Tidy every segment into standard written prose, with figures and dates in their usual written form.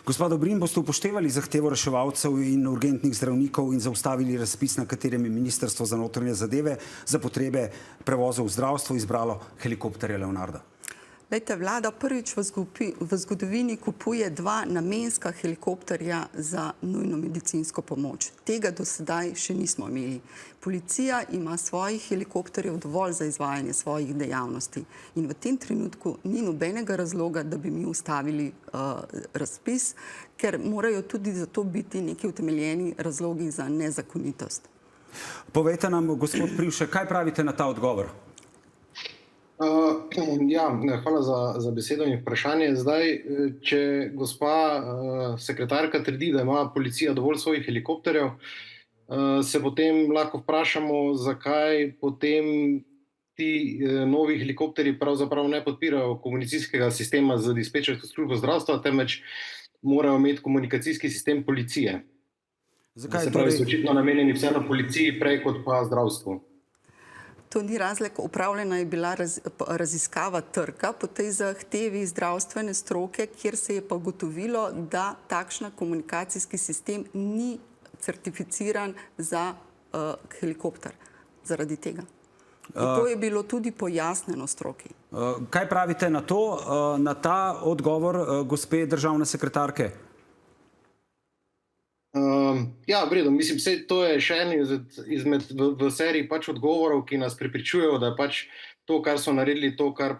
Gospod Dobrin, boste upoštevali zahtevo reševalcev in urgentnih zdravnikov in zaustavili razpis, na katerem je Ministrstvo za notranje zadeve za potrebe prevozov v zdravstvu izbralo helikopterja Leonarda? Lejte, vlada prvič v zgodovini kupuje 2 namenska helikopterja za nujno medicinsko pomoč. Tega do sedaj še nismo imeli. Policija ima svojih helikopterjev dovolj za izvajanje svojih dejavnosti. In v tem trenutku ni nobenega razloga, da bi mi ustavili razpis, ker morajo tudi za to biti neki utemeljeni razlogi za nezakonitost. Povejte nam, gospod Privšek, kaj pravite na ta odgovor? Hvala za besedo in vprašanje. Zdaj, če gospa sekretarka trdi, da ima policija dovolj svojih helikopterjev, se potem lahko vprašamo, zakaj potem ti novi helikopterji pravzaprav ne podpirajo komunikacijskega sistema z dispečersko službo zdravstva, temveč morajo imeti komunikacijski sistem policije. Zakaj se pravi, so očitno namenjeni vseeno policiji prej kot pa zdravstvu. To ni razlog. Upravljena je bila raziskava trga po tej zahtevi zdravstvene stroke, kjer se je pa ugotovilo, da takšen komunikacijski sistem ni certificiran za helikopter. Zaradi tega. To je bilo tudi pojasneno stroki. Kaj pravite na to, na ta odgovor gospe državne sekretarke? V redu, mislim, to je še en izmed v seriji odgovorov, ki nas prepričujejo, da je to, kar so naredili, to, kar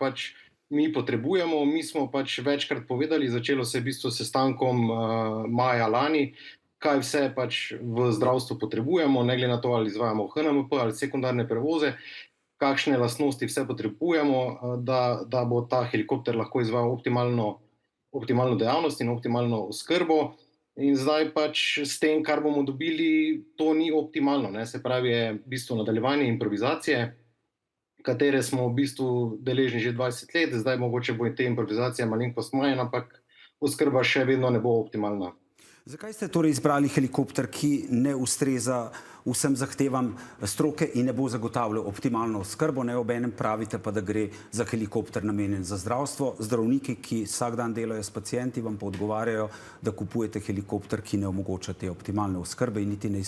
mi potrebujemo. Mi smo večkrat povedali, začelo se je v bistvu s sestankom maja lani, kaj vse v zdravstvu potrebujemo, ne glede na to, ali izvajamo HNMP ali sekundarne prevoze, kakšne lastnosti vse potrebujemo, da bo ta helikopter lahko izvajal optimalno dejavnost in optimalno oskrbo. In zdaj s tem, kar bomo dobili, to ni optimalno. Se pravi, je v bistvu nadaljevanje improvizacije, katere smo v bistvu deležni že 20 let, zdaj mogoče bo te improvizacije malenkost manj, ampak oskrba še vedno ne bo optimalna. Zakaj ste torej izbrali helikopter, ki ne ustreza vsem zahtevam stroke in ne bo zagotavljal optimalno oskrbo? Ne, obenem pravite pa, da gre za helikopter namenjen za zdravstvo. Zdravniki, ki vsak dan delajo s pacienti, vam pa odgovarjajo, da kupujete helikopter, ki ne omogoča te optimalne oskrbe in niti ne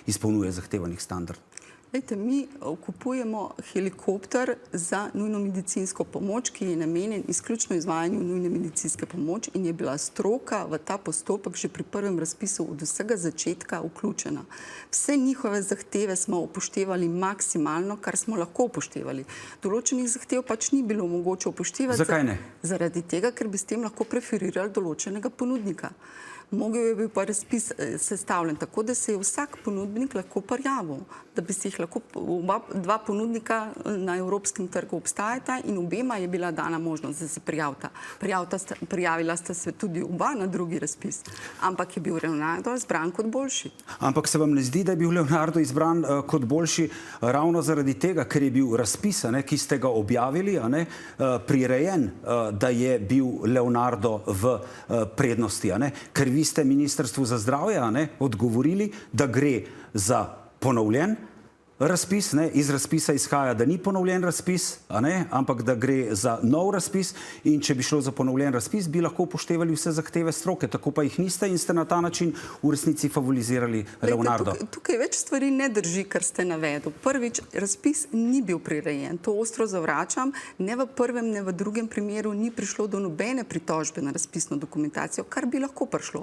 izpolnjuje zahtevanih standardov. Lejte, mi kupujemo helikopter za nujno medicinsko pomoč, ki je namenjen izključno izvajanju nujne medicinske pomoči in je bila stroka v ta postopek že pri prvem razpisu od vsega začetka vključena. Vse njihove zahteve smo upoštevali maksimalno, kar smo lahko upoštevali. Določenih zahtev ni bilo mogoče upoštevati. Zakaj ne? Zaradi tega, ker bi s tem lahko preferirali določenega ponudnika. Mogel je bil pa razpis sestavljen tako, da se je vsak ponudnik lahko prijavil, da bi si jih lahko 2 ponudnika na evropskem trgu obstajata in obema je bila dana možnost, da se prijavita. Prijavila sta se tudi oba na drugi razpis, ampak je bil Leonardo izbran kot boljši. Ampak se vam ne zdi, da je bil Leonardo izbran kot boljši ravno zaradi tega, ker je bil razpis, ki ste ga objavili, prirejen, da je bil Leonardo v prednosti, ker vi ste Ministrstvu za zdravje odgovorili, da gre za ponovljen razpis, iz razpisa izhaja, da ni ponovljen razpis, ampak da gre za nov razpis in če bi šlo za ponovljen razpis, bi lahko upoštevali vse zahteve stroke, tako pa jih niste in ste na ta način v resnici favorizirali Leonardo. Tukaj več stvari ne drži, kar ste navedli. Prvič, razpis ni bil prirejen, to ostro zavračam, ne v prvem, ne v drugem primeru ni prišlo do nobene pritožbe na razpisno dokumentacijo, kar bi lahko prišlo.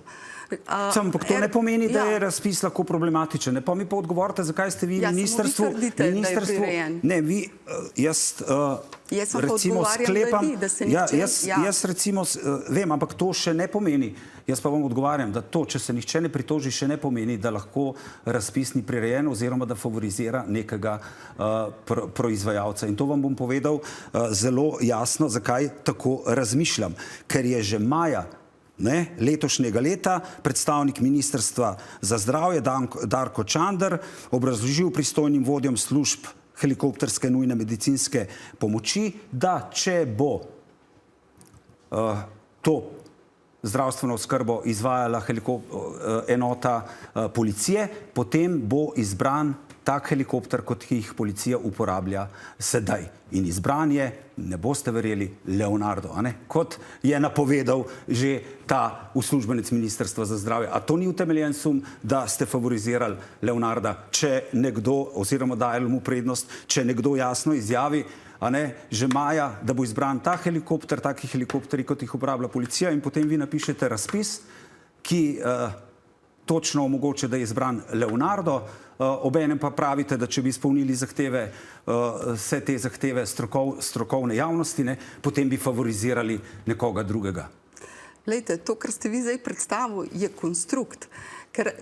Ampak to ne pomeni, da je razpis lahko problematičen. Pa mi pa odgovorite, zakaj ste vi ministrstvu... Ne, vi, jaz recimo sklepam... Jaz recimo vem, ampak to še ne pomeni, jaz pa vam odgovarjam, da to, če se nihče ne pritoži, še ne pomeni, da lahko razpis ni prirejen oziroma da favorizira nekega proizvajalca. In to vam bom povedal zelo jasno, zakaj tako razmišljam. Ker je že maja letošnjega leta predstavnik Ministrstva za zdravje Darko Čander obrazložil pristojnim vodjem služb helikopterske nujne medicinske pomoči, da če bo to zdravstveno oskrbo izvajala enota policije, potem bo izbran tak helikopter, kot jih policija uporablja sedaj. In izbran je, ne boste verjeli, Leonardo, a ne? Kot je napovedal že ta uslužbenec Ministrstva za zdravje. A to ni utemeljen sum, da ste favorizirali Leonarda, če nekdo, oziroma dajali mu prednost, če nekdo jasno izjavi, a ne, že maja, da bo izbran ta helikopter, taki helikopteri, kot jih uporablja policija, in potem vi napišete razpis, ki točno omogoča, da je izbran Leonardo, obenem pa pravite, da če bi izpolnili zahteve, vse te zahteve strokovne javnosti, ne, potem bi favorizirali nekoga drugega. Glejte, to, kar ste vi zdaj predstavili, je konstrukt, ker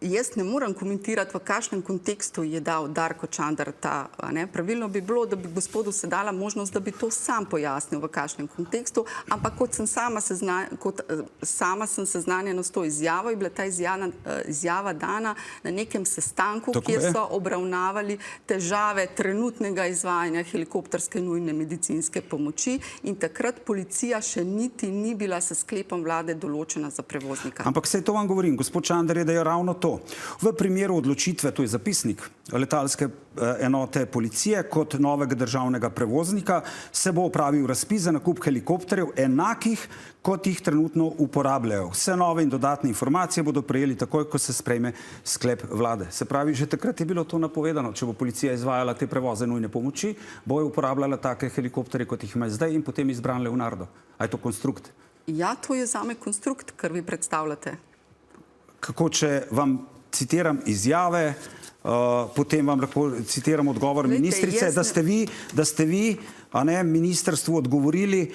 jaz ne morem komentirati, v kakšnem kontekstu je dal Darko Čander ta. Pravilno bi bilo, da bi gospodu se dala možnost, da bi to sam pojasnil, v kakšnem kontekstu, ampak kot sama sem seznanjena s to izjavo, je bila ta izjava dana na nekem sestanku, kjer so obravnavali težave trenutnega izvajanja helikopterske nujne medicinske pomoči in takrat policija še niti ni bila s sklepom vlade določena za prevoznika. Ampak saj to vam govorim, gospod Čander je dejal ravno to. V primeru odločitve, to je zapisnik letalske enote policije kot novega državnega prevoznika, se bo opravil razpis za nakup helikopterjev enakih, kot jih trenutno uporabljajo. Vse nove in dodatne informacije bodo prejeli takoj, ko se sprejme sklep vlade. Se pravi, že takrat je bilo to napovedano, če bo policija izvajala te prevoze nujne pomoči, bo je uporabljala take helikopterje, kot jih ima zdaj, in potem izbran Leonardo. A je to konstrukt? Ja, to je zame konstrukt, kar vi predstavljate. Kako, če vam citiram izjave, potem vam lahko citiram odgovor ministrice, da ste vi ministrstvu odgovorili,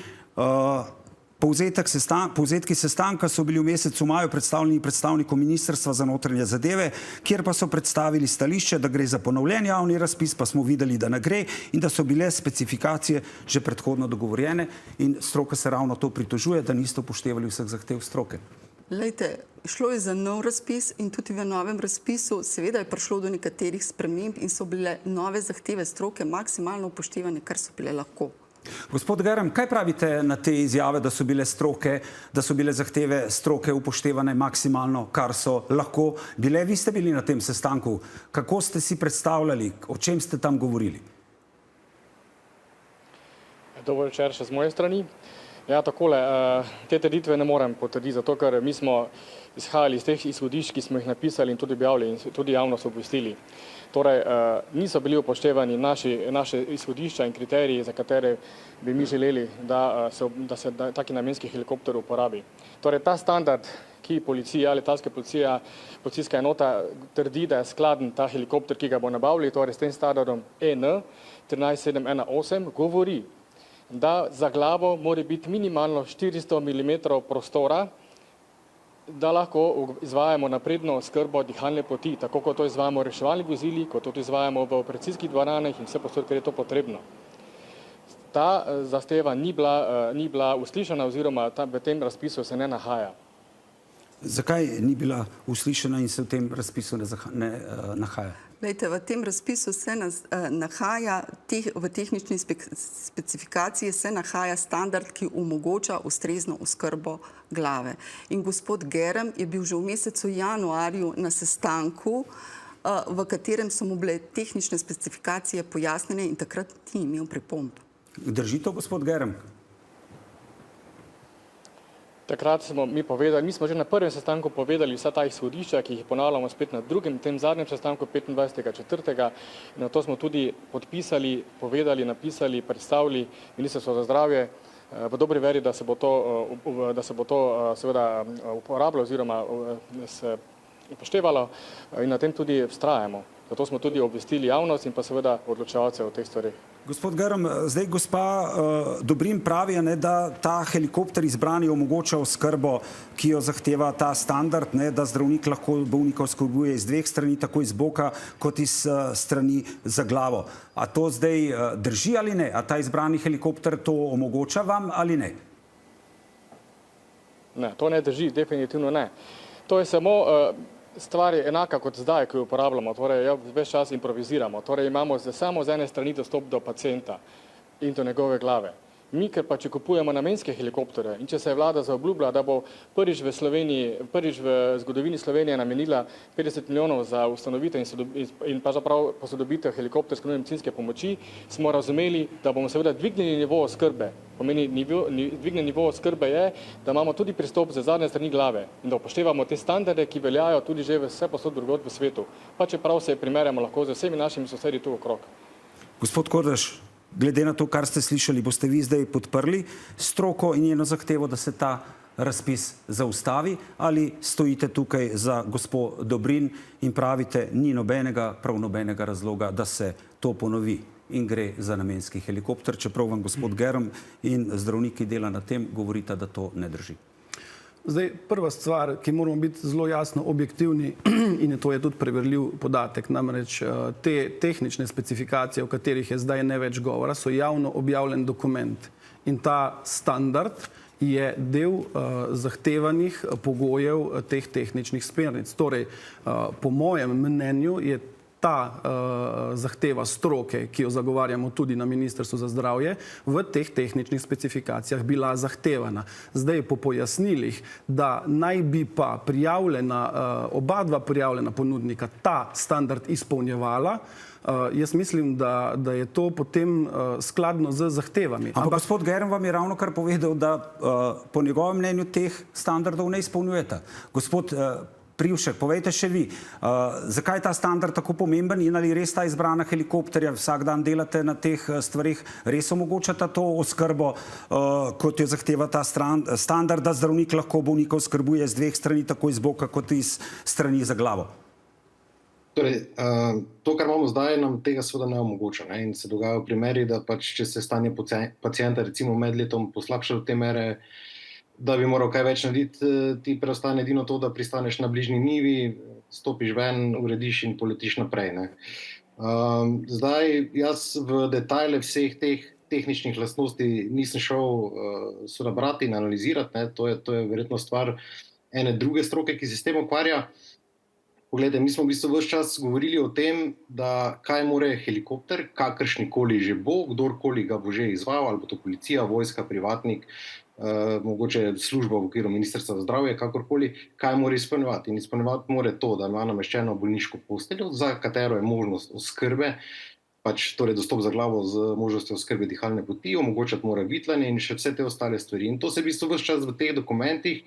povzetki sestanka so bili v mesecu maju predstavljeni predstavnikom Ministrstva za notranje zadeve, kjer pa so predstavili stališče, da gre za ponovljen javni razpis, pa smo videli, da ne gre in da so bile specifikacije že predhodno dogovorjene in stroka se ravno to pritožuje, da niste upoštevali vseh zahtev stroke. Lejte, šlo je za nov razpis in tudi v novem razpisu seveda je prišlo do nekaterih sprememb in so bile nove zahteve stroke maksimalno upoštevane, kar so bile lahko. Gospod Grm, kaj pravite na te izjave, da so bile zahteve stroke upoštevane maksimalno, kar so lahko bile? Vi ste bili na tem sestanku. Kako ste si predstavljali, o čem ste tam govorili? Dober večer še z moje strani. Ja, takole, te trditve ne morem potrditi, zato ker mi smo izhajali iz teh izhodišč, ki smo jih napisali in tudi objavili in tudi javnost obvestili. Torej, niso bili upoštevani naše izhodišča in kriteriji, za katere bi mi želeli, da se taki namenski helikopter uporabi. Torej, ta standard, ki policija, letalska policija, policijska enota trdi, da je skladen ta helikopter, ki ga bo nabavili, torej s tem standardom EN 13718, govori, da za glavo mora biti minimalno 400 mm prostora, da lahko izvajamo napredno oskrbo dihalne poti, tako kot to izvajamo v reševalnih vozilih, kot to izvajamo v operacijskih dvoranah in vse posod, ker je to potrebno. Ta zahteva ni bila uslišana oziroma v tem razpisu se ne nahaja. Zakaj ni bila uslišana in se v tem razpisu ne nahaja? Lejte, v tem razpisu se nahaja, v tehnični specifikaciji se nahaja standard, ki omogoča ustrezno oskrbo glave. In gospod Grm je bil že v mesecu januarju na sestanku, v katerem so mu bile tehnične specifikacije pojasnjene in takrat ni imel pripomb. Drži to, gospod Grm? Takrat smo mi povedali, mi smo že na prvem sestanku povedali vsa ta izhodišča, ki jih ponavljamo spet na drugem, tem zadnjem sestanku 25.4. In na to smo tudi podpisali, povedali, napisali, predstavili Ministrstvo za zdravje v dobri veri, da se bo to seveda uporabljalo oziroma se upoštevalo in na tem tudi vztrajamo. Zato smo tudi obvestili javnost in pa seveda odločevalce o teh stvareh. Gospod Grm, zdaj gospa Dobrin pravi, da ta helikopter izbrani omogoča oskrbo, ki jo zahteva ta standard, da zdravnik lahko bolnika oskrbuje iz dveh strani, tako iz boka kot iz strani za glavo. A to zdaj drži ali ne? A ta izbrani helikopter to omogoča vam ali ne? Ne, to ne drži, definitivno ne. To je samo stvar je enaka kot zdaj, ko jo uporabljamo, torej ves čas improviziramo, torej imamo samo z ene strani dostop do pacienta in do njegove glave. Mi, ker pa če kupujemo namenske helikoptere in če se je vlada zaobljubila, da bo prvič v zgodovini Slovenije namenila 50 milijonov za ustanovitev in pravzaprav posodobitev helikopterske nujne medicinske pomoči, smo razumeli, da bomo seveda dvignili nivo oskrbe. Pomeni, dvigne nivo oskrbe je, da imamo tudi pristop za zadnje strani glave in da upoštevamo te standarde, ki veljajo tudi že vse posod drugod v svetu. Pa čeprav se primerjamo lahko z vsemi našimi sosedi tu okrog. Gospod Kordež, glede na to, kar ste slišali, boste vi zdaj podprli stroko in njeno zahtevo, da se ta razpis zaustavi, ali stojite tukaj za gospo Dobrin in pravite, ni prav nobenega razloga, da se to ponovi in gre za namenski helikopter, čeprav vam gospod Germ in zdravniki dela na tem govorita, da to ne drži. Zdaj, prva stvar, ki moramo biti zelo jasno objektivni in to je tudi preverljiv podatek, namreč te tehnične specifikacije, o katerih je zdaj ne več govora, so javno objavljen dokument in ta standard je del zahtevanih pogojev teh tehničnih smernic. Torej, po mojem mnenju je ta zahteva stroke, ki jo zagovarjamo tudi na Ministrstvu za zdravje, v teh tehničnih specifikacijah bila zahtevana. Zdaj po pojasnilih, da naj bi pa oba dva prijavljena ponudnika ta standard izpolnjevala, jaz mislim, da je to potem skladno z zahtevami. Ampak gospod Germ vam je ravno kar povedal, da po njegovem mnenju teh standardov ne izpolnjujete. Gospod Privšek, povejte še vi, zakaj je ta standard tako pomemben in ali res ta izbrana helikopterja, vsak dan delate na teh stvarih, res omogočata to oskrbo, kot jo zahteva ta standard, da zdravnik lahko bolnika oskrbuje z dveh strani, tako iz boka kot iz strani za glavo? Torej, to, kar imamo zdaj, nam tega seveda ne omogoča. In se dogajajo primeri, da pač, če se stanje pacienta recimo med letom poslabša do te mere, da bi moral kaj več narediti, ti preostane edino to, da pristaneš na bližnji njivi, stopiš ven, urediš in poletiš naprej. Zdaj, jaz v detajle vseh teh tehničnih lastnosti nisem šel brati in analizirati. To je verjetno stvar ene druge stroke, ki se s tem ukvarja. Poglejte, mi smo v bistvu ves čas govorili o tem, da kaj more helikopter, kakršnikoli že bo, kdorkoli ga bo že izvajal, ali bo to policija, vojska, privatnik, mogoče služba v okviru Ministrstva za zdravje, kakorkoli, kaj mora izpolnjevati. In izpolnjevati mora to, da ima nameščeno bolniško posteljo, za katero je možnost oskrbe, torej dostop za glavo z možnostjo oskrbe dihalne poti, omogočati mora vitlanje in še vse te ostale stvari. In to se v bistvu ves čas v teh dokumentih,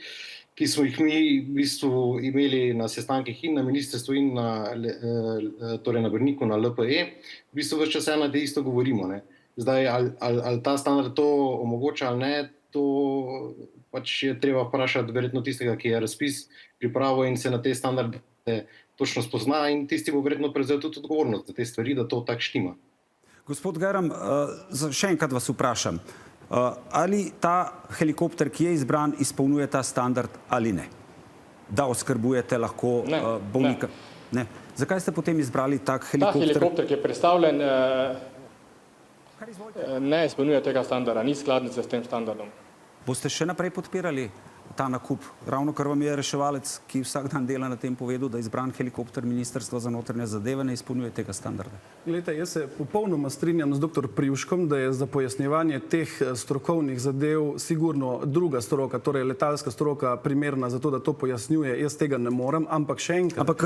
ki smo jih mi v bistvu imeli na sestankih in na ministrstvu in torej na Brniku, na LPE, v bistvu ves čas eno te isto govorimo. Zdaj, ali ta standard to omogoča ali ne, to pač je treba vprašati verjetno tistega, ki je razpis pripravil in se na te standarde točno spozna in tisti bo verjetno prevzel tudi odgovornost za te stvari, da to tako štima. Gospod Germ, še enkrat vas vprašam, ali ta helikopter, ki je izbran, izpolnjuje ta standard ali ne? Da oskrbujete lahko bolnika? Ne. Zakaj ste potem izbrali tak helikopter? Ta helikopter, ki je predstavljen, ne izpolnjuje tega standarda, ni skladnice s tem standardom. Boste še naprej podpirali ta nakup? Ravno kar vam je reševalec, ki vsak dan dela na tem, povedal, da izbran helikopter Ministrstva za notranje zadeve ne izpolnjuje tega standarda. Glejte, jaz se popolnoma strinjam z dr. Privškom, da je za pojasnjevanje teh strokovnih zadev sigurno druga stroka, torej letalska stroka, primerna za to, da to pojasnjuje. Jaz tega ne morem, ampak še enkrat. Ampak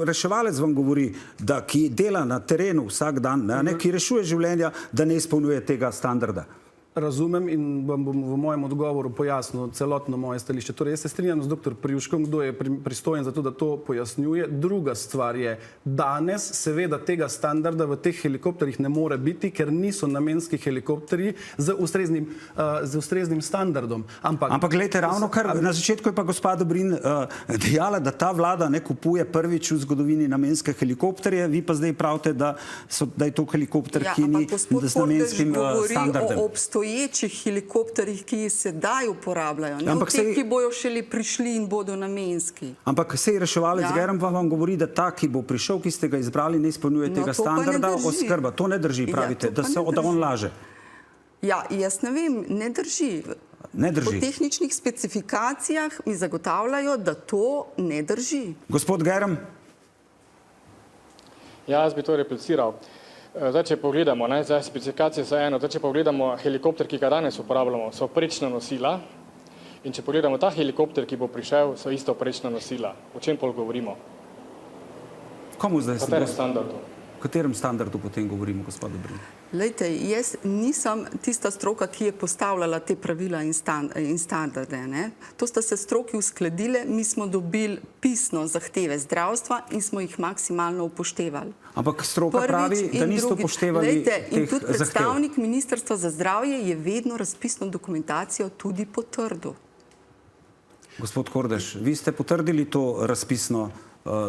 reševalec vam govori, da ki dela na terenu vsak dan, ki rešuje življenja, da ne izpolnjuje tega standarda. Razumem in vam bom v mojem odgovoru pojasnil celotno moje stališče. Torej, jaz se strinjam z dr. Privškom, kdo je pristojen za to, da to pojasnjuje. Druga stvar je, danes seveda tega standarda v teh helikopterjih ne more biti, ker niso namenski helikopterji z ustreznim standardom. Ampak gledajte, ravno kar na začetku je pa gospa Dobrin dejala, da ta vlada ne kupuje prvič v zgodovini namenske helikopterje, vi pa zdaj pravite, da je to helikopter, ki ni z namenskim standardem. Obstoječih helikopterjih, ki se sedaj uporabljajo, ne v teh, ki bojo šele prišli in bodo namenski. Ampak sej reševalec Germ vam govori, da ta, ki bo prišel, ki ste ga izbrali, ne izpolnjuje tega standarda oskrba. To ne drži, pravite, da on laže. Ja, jaz ne vem, ne drži. Ne drži. Po tehničnih specifikacijah mi zagotavljajo, da to ne drži. Gospod Germ? Ja, jaz bi to repliciral. Zdaj, če pogledamo, zdaj specifikacije so eno, zdaj, če pogledamo helikopter, ki ga danes uporabljamo, so prečna nosila in če pogledamo ta helikopter, ki bo prišel, so isto prečna nosila. O čem pol govorimo? Komu zdaj? O katerem standardu? O katerem standardu potem govorimo, gospod Dobrin? Lejte, jaz nisem tista stroka, ki je postavljala te pravila in standarde. To sta se stroki uskladile, mi smo dobili pisno zahteve zdravstva in smo jih maksimalno upoštevali. Ampak stroka pravi, da niste upoštevali teh zahtev. In tudi predstavnik Ministrstva za zdravje je vedno razpisno dokumentacijo tudi potrdil. Gospod Kordež, vi ste potrdili to razpisno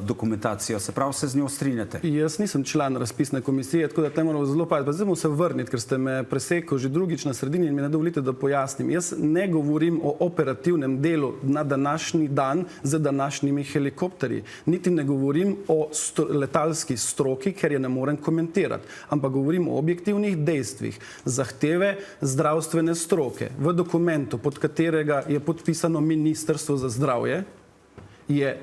dokumentacijo, se pravi, se z njo strinjate? Jaz nisem član razpisne komisije, tako da te moramo zelo paziti. Zdaj bomo se vrniti, ker ste me presekali že drugič na sredini in mi ne dovolite, da pojasnim. Jaz ne govorim o operativnem delu na današnji dan z današnjimi helikopterji. Niti ne govorim o letalski stroki, ker je ne morem komentirati. Ampak govorim o objektivnih dejstvih. Zahteve zdravstvene stroke v dokumentu, pod katerega je podpisano Ministrstvo za zdravje, je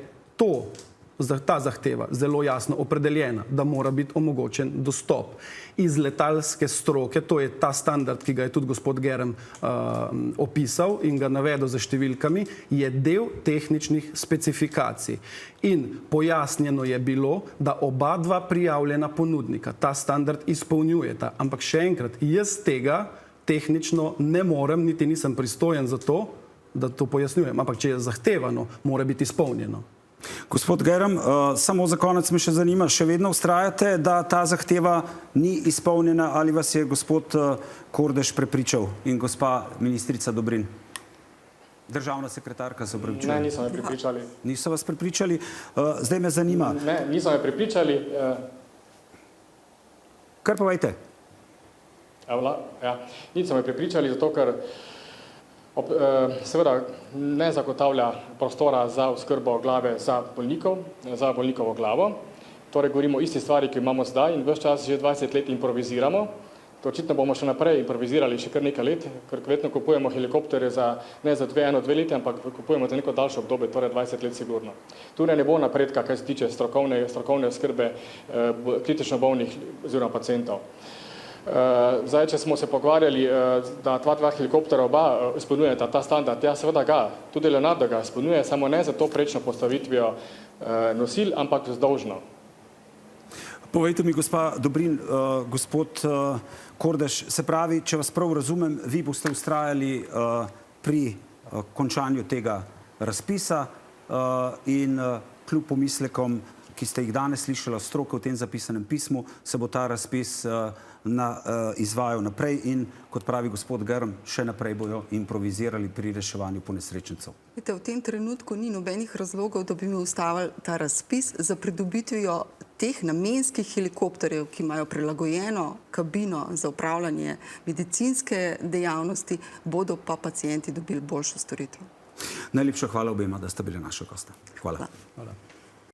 ta zahteva zelo jasno opredeljena, da mora biti omogočen dostop. Iz letalske stroke, to je ta standard, ki ga je tudi gospod Gerem opisal in ga navedel za številkami, je del tehničnih specifikacij. In pojasnjeno je bilo, da oba dva prijavljena ponudnika ta standard izpolnjujeta. Ampak še enkrat, jaz tega tehnično ne morem, niti nisem pristojen za to, da to pojasnjujem. Ampak če je zahtevano, mora biti izpolnjeno. Gospod Gerem, samo za konec me še zanima, še vedno vztrajate, da ta zahteva ni izpolnjena ali vas je gospod Kordež prepričal in gospa ministrica Dobrin? Državna sekretarka, se opravičujem. Ne, niso me prepričali. Niso vas prepričali? Zdaj me zanima. Ne, niso me prepričali. Kar povejte. Ja, niso me prepričali, zato ker seveda ne zagotavlja prostora za oskrbo glave za bolnikov, za bolnikovo glavo. Torej govorimo o isti stvari, ki imamo zdaj in ves čas že 20 let improviziramo. To očitno bomo še naprej improvizirali še kar nekaj let, ker vedno kupujemo helikopterje ne za 1-2 leti, ampak kupujemo za neko daljše obdobje, torej 20 let sigurno. Tukaj ne bo napredka, kar se tiče strokovne oskrbe kritično bolnih oziroma pacientov. Zdaj, če smo se pogovarjali, da dva helikoptera oba izpolnjujeta ta standard, ja, seveda ga, tudi Leonardo ga izpolnjuje, samo ne za to prečno postavitvijo nosil, ampak vzdolžno. Povejte mi, gospa Dobrin, gospod Kordež, se pravi, če vas prav razumem, vi boste vztrajali pri končanju tega razpisa in kljub pomislekom, ki ste jih danes slišali stroke v tem zapisanem pismu, se bo ta razpis izvajal naprej in, kot pravi gospod Germ, še naprej bojo improvizirali pri reševanju ponesrečencev. V tem trenutku ni nobenih razlogov, da bi mi ustavili ta razpis za pridobitvijo teh namenskih helikopterjev, ki imajo prilagojeno kabino za upravljanje medicinske dejavnosti, bodo pa pacienti dobili boljšo storitev. Najlepša hvala obema, da ste bili naša gosta. Hvala. Hvala.